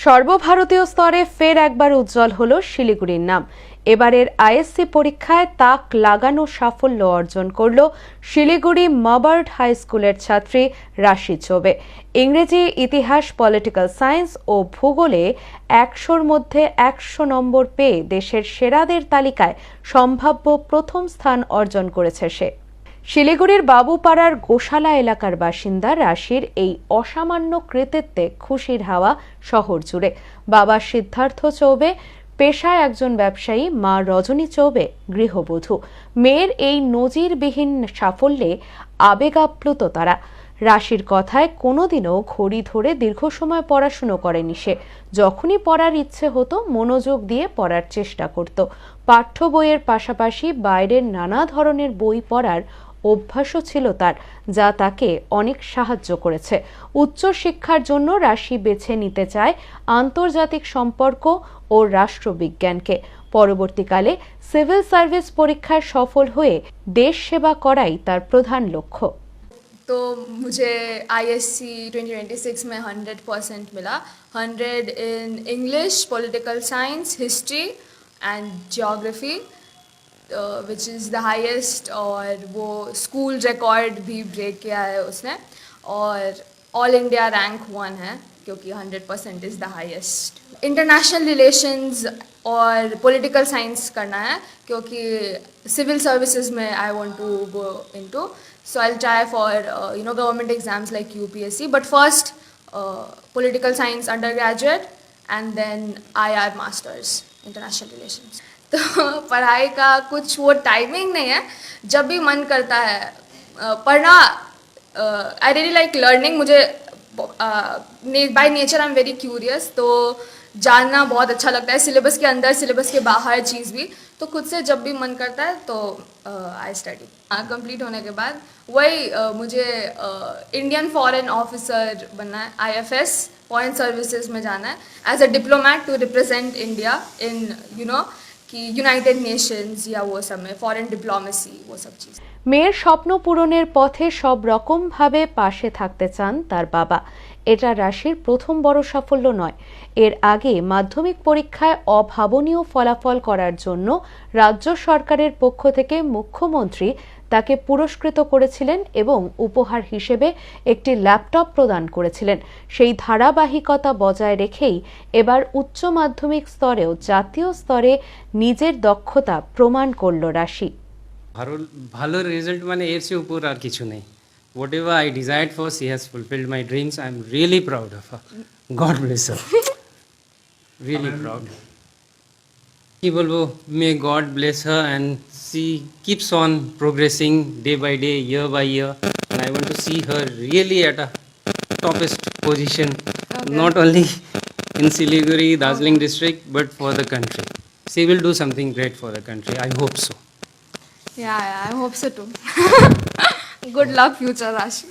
সর্বভারতীয় স্তরে ফের একবার উজ্জ্বল হলো শিলিগুড়ির নাম। এবারের আইএসসি পরীক্ষায় তাক লাগানো সাফল্য অর্জন করল শিলিগুড়ি মাবার্ড হাই স্কুলের ছাত্রী রাশি চৌবে। ইংরেজি, ইতিহাস, পলিটিক্যাল সায়েন্স ও ভূগোলে ১০০-র মধ্যে ১০০ নম্বর পেয়ে দেশের সেরাদের তালিকায় সম্ভাব্য প্রথম স্থান অর্জন করেছে সে। শিলিগুড়ির বাবুপাড়ার গোশালা এলাকার বাসিন্দা রাশির এই অসামান্য কৃতিত্বে খুশির হাওয়া শহর জুড়ে। বাবা সিদ্ধার্থ চৌবে পেশায় একজন ব্যবসায়ী, মা রজনী চৌবে গৃহবধূ। মেয়ের এই নজিরবিহীন সাফল্যে আবেগাপ্লুত তারা। রাশির কথায় কোনোদিনও ঘড়ি ধরে দীর্ঘ সময় পড়াশুনো করেনি সে। যখনই পড়ার ইচ্ছে হতো মনোযোগ দিয়ে পড়ার চেষ্টা করত। পাঠ্য বইয়ের পাশাপাশি বাইরের নানা ধরনের বই পড়ার অভ্যাসও ছিল তার, যা তাকে অনেক সাহায্য করেছে। উচ্চ শিক্ষার জন্য রাশি বেছে নিতে চায় আন্তর্জাতিক সম্পর্ক ও রাষ্ট্রবিজ্ঞানকে। পরবর্তীকালে সিভিল সার্ভিস পরীক্ষায় সফল হয়ে দেশ সেবা করাই তার প্রধান লক্ষ্য। तो मुझे आईएससी 2026 में 100% मिला। 100 in English, political science, history and geography, which is the highest. और वो स्कूल रिकॉर्ड भी ब्रेक किया है उसने, और ऑल इंडिया रैंक 1 है क्योंकि 100% is the highest. International relations और पॉलिटिकल साइंस करना है क्योंकि सिविल सर्विसेज में I want to go into, so I'll try for government exams like UPSC, but first political science undergraduate and then IR masters, international relations। तो पढ़ाई का कुछ वो टाइमिंग नहीं है, जब भी मन करता है पढ़ना। I really like learning. मुझे by nature I am very curious, तो जानना बहुत अच्छा लगता है, सिलेबस के अंदर, सिलेबस के बाहर चीज़ भी। तो खुद से जब भी मन करता है तो आई स्टडी। कंप्लीट होने के बाद वही मुझे इंडियन फॉरेन ऑफिसर बनना है, IFS फॉरेन सर्विसेज में जाना है as a diplomat to represent India in कि यूनाइटेड नेशंस या वो सब में फॉरेन डिप्लोमेसी, वो सब चीज़। মেয়ের স্বপ্ন পূরণের পথে সব রকমভাবে পাশে থাকতে চান তার বাবা। এটা রাশির প্রথম বড় সাফল্য নয়। এর আগে মাধ্যমিক পরীক্ষায় অভাবনীয় ফলাফল করার জন্য রাজ্য সরকারের পক্ষ থেকে মুখ্যমন্ত্রী তাকে পুরস্কৃত করেছিলেন এবং উপহার হিসেবে একটি ল্যাপটপ প্রদান করেছিলেন। সেই ধারাবাহিকতা বজায় রেখেই এবার উচ্চ মাধ্যমিক স্তরেও জাতীয় স্তরে নিজের দক্ষতা প্রমাণ করল রাশি। ভালো রেজাল্ট মানে এর চেয়ে উপর আর কিছু নেই। Whatever I desired for, she has fulfilled my dreams. I'm really proud of her. God bless her. Really proud. কি বলবো, may God bless her and she keeps on progressing day by day, year by year, and I want to see her really at a toppest position, not only in Siliguri, Darjeeling district, but for the country. She will do something great for the country. I hope so. Yeah, I hope so too। Good luck future Rashi।